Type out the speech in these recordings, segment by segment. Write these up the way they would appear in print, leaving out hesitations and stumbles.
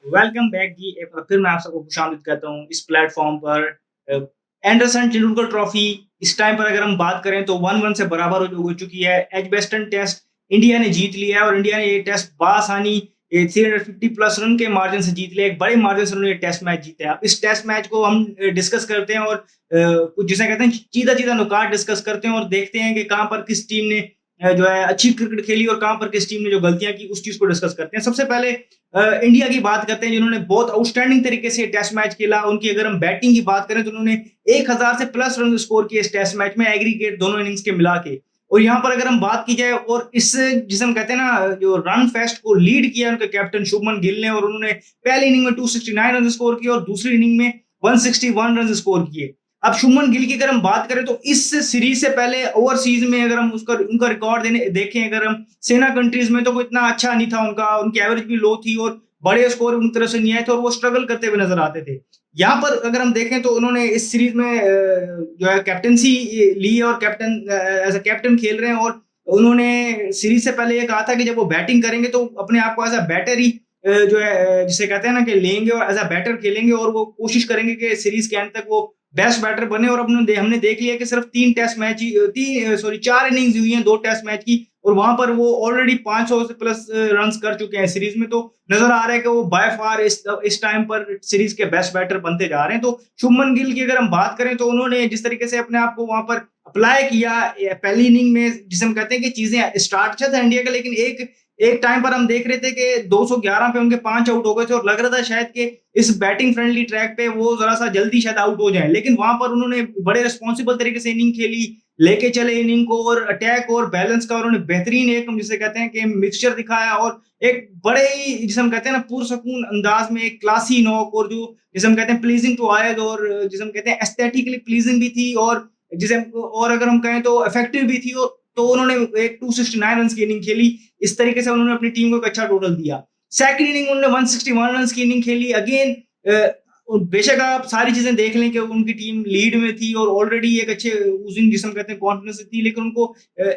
Welcome back जी। एक बार फिर मैं आप सबको खुशामदीद कहता हूँ इस प्लेटफॉर्म पर। अ, एंडरसन तेंदुलकर ट्रॉफी इस टाइम पर अगर हम बात करें तो 1-1 से बराबर हो चुकी है। एजबेस्टन टेस्ट इंडिया ने जीत लिया है और इंडिया ने ये टेस्ट बासानी 350 प्लस रन के मार्जिन से जीत लिया। एक बड़े मार्जिन से उन्होंने ये टेस्ट मैच जीता है। अब इस टेस्ट मैच को हम डिस्कस करते हैं और कुछ जिसे कहते हैं चीधा-चीधा नुकात डिस्कस करते हैं और देखते हैं कि कहाँ पर किस टीम ने जो है अच्छी क्रिकेट खेली और कहाँ पर किस टीम ने जो गलतियाँ की उस चीज़ को डिस्कस करते हैं। सबसे पहले इंडिया की बात करते हैं जिन्होंने बहुत आउटस्टैंडिंग तरीके से टेस्ट मैच खेला। उनकी अगर हम बैटिंग की बात करें तो उन्होंने 1000 से प्लस रन स्कोर किए इस टेस्ट मैच में एग्रीगेट दोनों इनिंग्स के मिला के। और यहाँ पर अगर हम बात की जाए और इस जिसे हम कहते हैं ना जो रन फेस्ट को लीड किया उनके कैप्टन शुभमन गिल ने और उन्होंने पहली इनिंग में 269 रन स्कोर किए और दूसरी इनिंग में 161 रन स्कोर किए। अब शुभमन गिल की अगर हम बात करें तो इस सीरीज से पहले ओवरसीज में अगर हम उसका उनका रिकॉर्ड देखें अगर हम सेना कंट्रीज में तो कोई इतना अच्छा नहीं था उनका, उनकी एवरेज भी लो थी और बड़े स्कोर उनकी तरफ से नहीं आए थे और वो स्ट्रगल करते हुए नजर आते थे। यहाँ पर अगर हम देखें तो उन्होंने इस सीरीज में जो है कैप्टनसी ली है और कैप्टन एज अ कैप्टन खेल रहे हैं और उन्होंने सीरीज से पहले ये कहा था कि जब वो बैटिंग करेंगे तो अपने आप को एज अ बैटर ही जो है जिसे कहते हैं ना कि लेंगे और एज अ बैटर खेलेंगे और वो कोशिश करेंगे कि सीरीज के अंत तक वो बेस्ट बैटर बने। और हमने देख लिया कि सिर्फ 3 टेस्ट मैच ही 4 इनिंग्स हुई हैं 2 टेस्ट मैच की और वहां पर वो ऑलरेडी 500 से प्लस रन्स कर चुके हैं सीरीज में। तो नजर आ रहा है कि वो बाय फार इस टाइम पर सीरीज के बेस्ट बैटर बनते जा रहे हैं। तो शुभमन गिल की अगर हम बात करें तो उन्होंने जिस तरीके से अपने आप को वहां पर अप्लाई किया पहली इनिंग में जिसे हम कहते हैं कि चीजें स्टार्ट अच्छा था इंडिया का, लेकिन एक एक टाइम पर हम देख रहे थे कि 211 पे उनके 5 आउट हो गए थे और लग रहा था शायद कि इस बैटिंग फ्रेंडली ट्रैक पे वो जरा सा जल्दी शायद आउट हो जाए, लेकिन वहां पर उन्होंने बड़े रिस्पॉन्सिबल तरीके से इनिंग खेली, लेके चले इनिंग को और अटैक और बैलेंस का उन्होंने बेहतरीन एक जिसे कहते हैं कि मिक्सचर दिखाया और एक बड़े ही जिसे हम कहते हैं ना पुरसकून अंदाज में एक क्लासी नॉक और जो जिसे हम कहते हैं प्लीजिंग टू आयज और जिसे हम कहते हैं एस्थेटिकली प्लीजिंग भी थी और जिसे और अगर हम कहें तो इफेक्टिव भी थी। तो उन्होंने एक 269 रन की इनिंग खेली। इस तरीके से उन्होंने अपनी टीम को एक अच्छा टोटल दिया। सेकंड इनिंग उन्होंने 161 रन की इनिंग खेली अगेन। बेशक आप सारी चीजें देख लें कि उनकी टीम लीड में थी और ऑलरेडी एक अच्छे उस दिन जिसम कहते हैं कॉन्फिडेंस थी, लेकिन उनको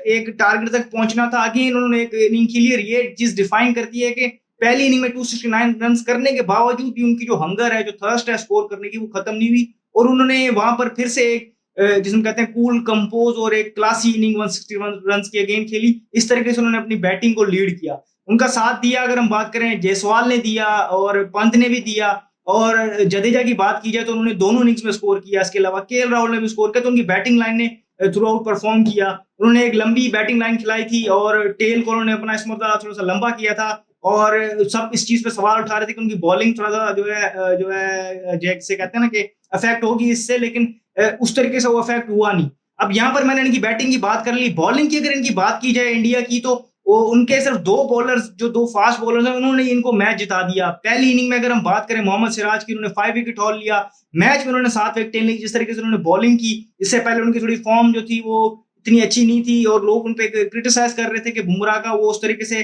एक टारगेट तक पहुंचना था। अगेन उन्होंने एक इनिंग खेली और ये चीज डिफाइन करती है कि पहली इनिंग में 269 रन करने के बावजूद भी उनकी जो हंगर है जो थर्स्ट है स्कोर करने की वो खत्म नहीं हुई और उन्होंने वहां पर फिर से एक जिसमें कहते हैं कूल कंपोज और एक क्लासी इनिंग 161 रन की अगेन खेली। इस तरीके से उन्होंने अपनी बैटिंग को लीड किया, उनका साथ दिया। अगर हम बात करें जायसवाल ने दिया और पंत ने भी दिया और जडेजा की बात की जाए तो उन्होंने दोनों इनिंग्स में स्कोर किया। इसके अलावा केएल राहुल ने भी स्कोर किया। तो उनकी बैटिंग लाइन ने थ्रू आउट परफॉर्म किया। उन्होंने एक लंबी बैटिंग लाइन खिलाई थी और टेल को उन्होंने अपना इसमें थोड़ा सा लंबा किया था और सब इस चीज पे सवाल उठा रहे थे कि उनकी बॉलिंग थोड़ा सा जो है जैसे कहते हैं ना कि अफेक्ट होगी इससे, लेकिन उस तरीके से वो अफेक्ट हुआ नहीं। अब यहाँ पर मैंने इनकी बैटिंग की बात कर ली। बॉलिंग की अगर इनकी बात की जाए इंडिया की तो वो उनके सिर्फ 2 बॉलर्स जो 2 फास्ट बॉलर्स हैं उन्होंने इनको मैच जिता दिया। पहली इनिंग में अगर हम बात करें मोहम्मद सिराज की, उन्होंने 5 विकेट हॉल लिया। मैच में उन्होंने 7 विकेट ली। जिस तरीके से उन्होंने बॉलिंग की, इससे पहले उनकी थोड़ी फॉर्म जो थी वो इतनी अच्छी नहीं थी और लोग उन पे क्रिटिसाइज कर रहे थे कि बुमराह का वो उस तरीके से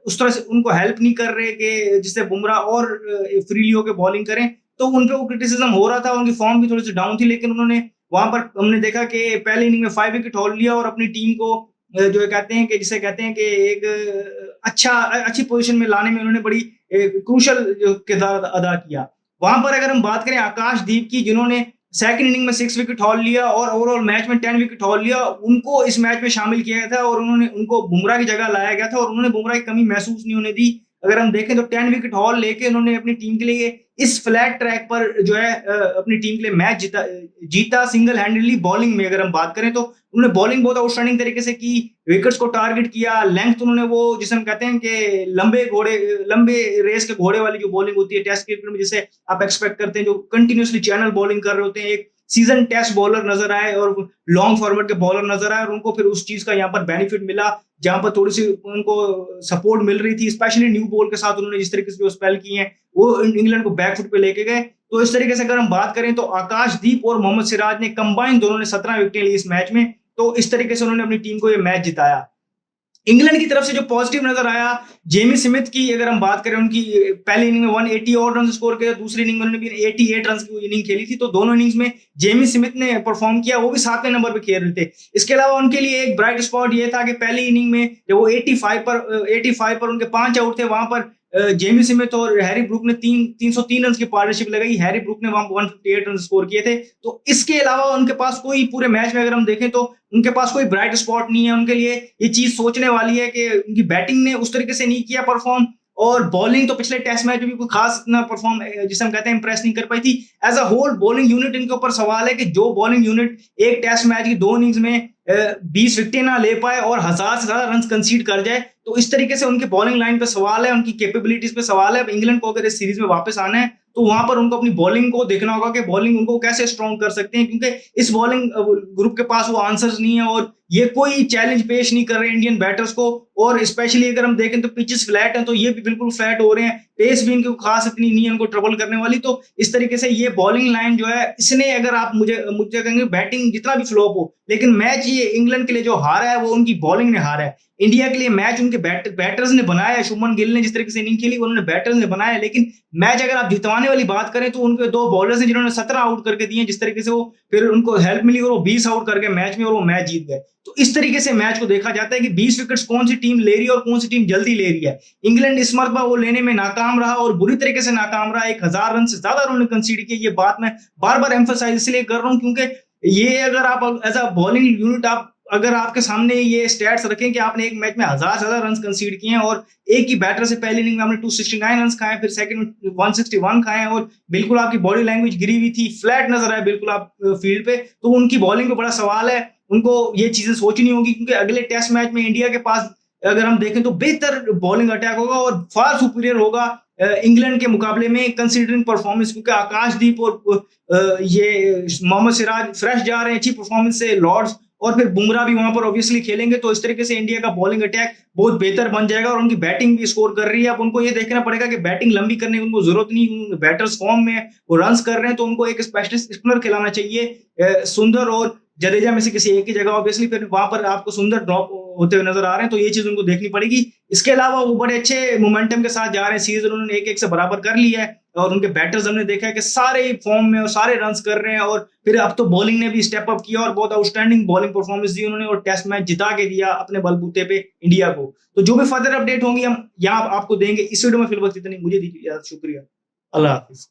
उस तरह से उनको हेल्प नहीं कर रहे कि जिससे बुमराह और फ्रीली होकर बॉलिंग करें। तो उन पे वो क्रिटिसिज्म हो रहा था, उनकी फॉर्म भी थोड़ी सी डाउन थी, लेकिन उन्होंने वहां पर हमने देखा कि पहले इनिंग में 5 विकेट हॉल लिया और अपनी टीम को जो कहते हैं कि जिसे कहते हैं कि एक अच्छी पोजीशन में लाने में उन्होंने बड़ी क्रूशल किरदार अदा किया। वहां पर अगर हम बात करें आकाशदीप की, जिन्होंने सेकंड इनिंग में 6 विकेट हॉल लिया और ओवरऑल मैच में 10 विकेट हॉल लिया, उनको इस मैच में शामिल किया गया था और उनको बुमराह की जगह लाया गया था और उन्होंने बुमराह की कमी महसूस नहीं होने दी। अगर हम देखें तो 10 विकेट हॉल लेके उन्होंने अपनी टीम के लिए इस फ्लैट ट्रैक पर जो है अपनी टीम के लिए मैच जीता सिंगल हैंडेडली। बॉलिंग में अगर हम बात करें तो उन्होंने बॉलिंग बहुत आउटस्टैंडिंग तरीके से की, विकेट्स को टारगेट किया, लेंथ उन्होंने वो जिसे हम कहते हैं कि लंबे रेस के घोड़े वाली जो बॉलिंग होती है टेस्ट क्रिकेट में, जिसे आप एक्सपेक्ट करते हैं जो कंटिन्यूसली चैनल बॉलिंग कर रहे होते हैं, एक सीजन टेस्ट बॉलर नजर आए और लॉन्ग फॉर्मेट के बॉलर नजर आए और उनको फिर उस चीज का यहाँ पर बेनिफिट मिला जहां पर थोड़ी सी उनको सपोर्ट मिल रही थी। स्पेशली न्यू बॉल के साथ उन्होंने जिस तरीके से जो स्पेल किए हैं वो इंग्लैंड को बैकफुट पे लेके गए। तो इस तरीके से अगर हम बात करें तो आकाशदीप और मोहम्मद सिराज ने कंबाइन दोनों ने 17 विकेटें ली इस मैच में। तो इस तरीके से उन्होंने अपनी टीम को ये मैच जिताया। इंग्लैंड की तरफ से जो पॉजिटिव नजर आया, जेमी स्मिथ की अगर हम बात करें, उनकी पहली इनिंग में 180 और रन स्कोर किया, दूसरी इनिंग में उन्होंने भी 88 रन की इनिंग खेली थी। तो दोनों इनिंग्स में जेमी स्मिथ ने परफॉर्म किया, वो भी 7वें नंबर पे खेल रहे थे। इसके अलावा उनके लिए एक ब्राइट स्पॉट ये था कि पहली इनिंग में जब वो 85 पर उनके 5 आउट थे, वहां पर जेमी स्मिथ और हैरी ब्रूक ने 303 रन की पार्टनरशिप लगाई। हैरी ब्रूक ने वहां 158 रन स्कोर किए थे। तो इसके अलावा उनके पास कोई पूरे मैच में अगर हम देखें तो उनके पास कोई ब्राइट स्पॉट नहीं है। उनके लिए ये चीज सोचने वाली है कि उनकी बैटिंग ने उस तरीके से नहीं किया परफॉर्म, और बॉलिंग तो पिछले टेस्ट मैच में भी कोई खास इतना परफॉर्म, जिसे हम कहते हैं, इंप्रेस नहीं कर पाई थी। As a whole bowling unit इनके ऊपर सवाल है कि जो बॉलिंग यूनिट एक टेस्ट मैच की 2 इनिंग्स में 20 विकेटें ना ले पाए और 1000 से ज्यादा रन कंसीड कर जाए, तो इस तरीके से उनकी बॉलिंग लाइन पे सवाल है, उनकी कैपेबिलिटीज पे सवाल है। इंग्लैंड को अगर इस सीरीज में वापस आना है तो वहां पर उनको अपनी बॉलिंग को देखना होगा कि बॉलिंग उनको कैसे स्ट्रॉन्ग कर सकते हैं, क्योंकि इस बॉलिंग ग्रुप के पास वो आंसर्स नहीं है और ये कोई चैलेंज पेश नहीं कर रहे इंडियन बैटर्स को। और स्पेशली अगर हम देखें तो पिचेस फ्लैट हैं, तो ये भी बिल्कुल फ्लैट हो रहे हैं। पेस भी इनकी खास इतनी नहीं है उनको ट्रबल करने वाली। तो इस तरीके से ये बॉलिंग लाइन जो है, इसने, अगर आप मुझे कहेंगे बैटिंग जितना भी फ्लॉप हो, लेकिन मैच ये इंग्लैंड के लिए जो हारा है वो उनकी बॉलिंग ने हारा है। इंडिया के लिए मैच उनके बैटर्स ने बनाया है। शुभमन गिल ने जिस तरीके से इनिंग खेली उन्होंने बैटर्स ने बनाया, लेकिन मैच अगर आप जितवाने वाली बात करें तो उनके 2 बॉलर्स हैं जिन्होंने 17 आउट करके दिए, जिस तरीके से वो फिर उनको हेल्प मिली और वो 20 आउट करके मैच में और वो मैच जीत गए। तो इस तरीके से मैच को देखा जाता है कि 20 विकेट्स कौन सी टीम ले रही है और कौन सी टीम जल्दी ले रही है। इंग्लैंड इस मरतबा वो लेने में नाकाम रहा और बुरी तरीके से नाकाम रहा। 1000 रन से ज्यादा उन्होंने कंसीड किए। ये बात मैं बार बार एम्फसाइज इसलिए कर रहा हूं क्योंकि ये, अगर आप एज अ बॉलिंग यूनिट, आप अगर आपके सामने ये स्टैट्स रखें कि आपने एक मैच में 1000 से ज्यादा रन कंसीड किए हैं और एक ही बैटर से पहली इनिंग में आपने 269 रन खाए, फिर सेकंड में 161 खाए, और बिल्कुल आपकी बॉडी लैंग्वेज गिरी हुई थी, फ्लैट नजर आए बिल्कुल आप फील्ड पे, तो उनकी बॉलिंग पे बड़ा सवाल है। उनको ये चीजें सोचनी होगी क्योंकि अगले टेस्ट मैच में इंडिया के पास अगर हम देखें तो बेहतर बॉलिंग अटैक होगा और फार सुपीरियर होगा इंग्लैंड के मुकाबले में, कंसीडरिंग परफॉर्मेंस, क्योंकि आकाशदीप और ये मोहम्मद सिराज फ्रेश जा रहे हैं अच्छी परफॉर्मेंस से लॉर्ड्स, और फिर बुमराह भी वहां पर ऑब्वियसली खेलेंगे। तो इस तरीके से इंडिया का बॉलिंग अटैक बहुत बेहतर बन जाएगा और उनकी बैटिंग भी स्कोर कर रही है। अब उनको ये देखना पड़ेगा कि बैटिंग लंबी करने की उनको जरूरत नहीं, बैटर्स फॉर्म में वो रन्स कर रहे हैं, तो उनको एक स्पेशलिस्ट स्पिनर खिलाना चाहिए, सुंदर और जडेजा में से किसी एक ही जगह। ऑब्वियसली फिर वहां पर आपको सुंदर ड्रॉप होते हुए नजर आ रहे हैं, तो ये चीज उनको देखनी पड़ेगी। इसके अलावा वो बड़े अच्छे मोमेंटम के साथ जा रहे हैं, सीरीज उन्होंने 1-1 से बराबर कर लिया है और उनके बैटर्स हमने देखा है कि सारे फॉर्म में और सारे रन्स कर रहे हैं, और फिर अब तो बॉलिंग ने भी स्टेप अप किया और बहुत आउटस्टैंडिंग बॉलिंग परफॉर्मेंस दी उन्होंने और टेस्ट मैच जिता के दिया अपने बलबूते पे इंडिया को। तो जो भी फर्दर अपडेट होंगी हम यहाँ आपको देंगे। इस वीडियो में फिलहाल इतना ही, मुझे दीजिए शुक्रिया, अल्लाह हाफिज।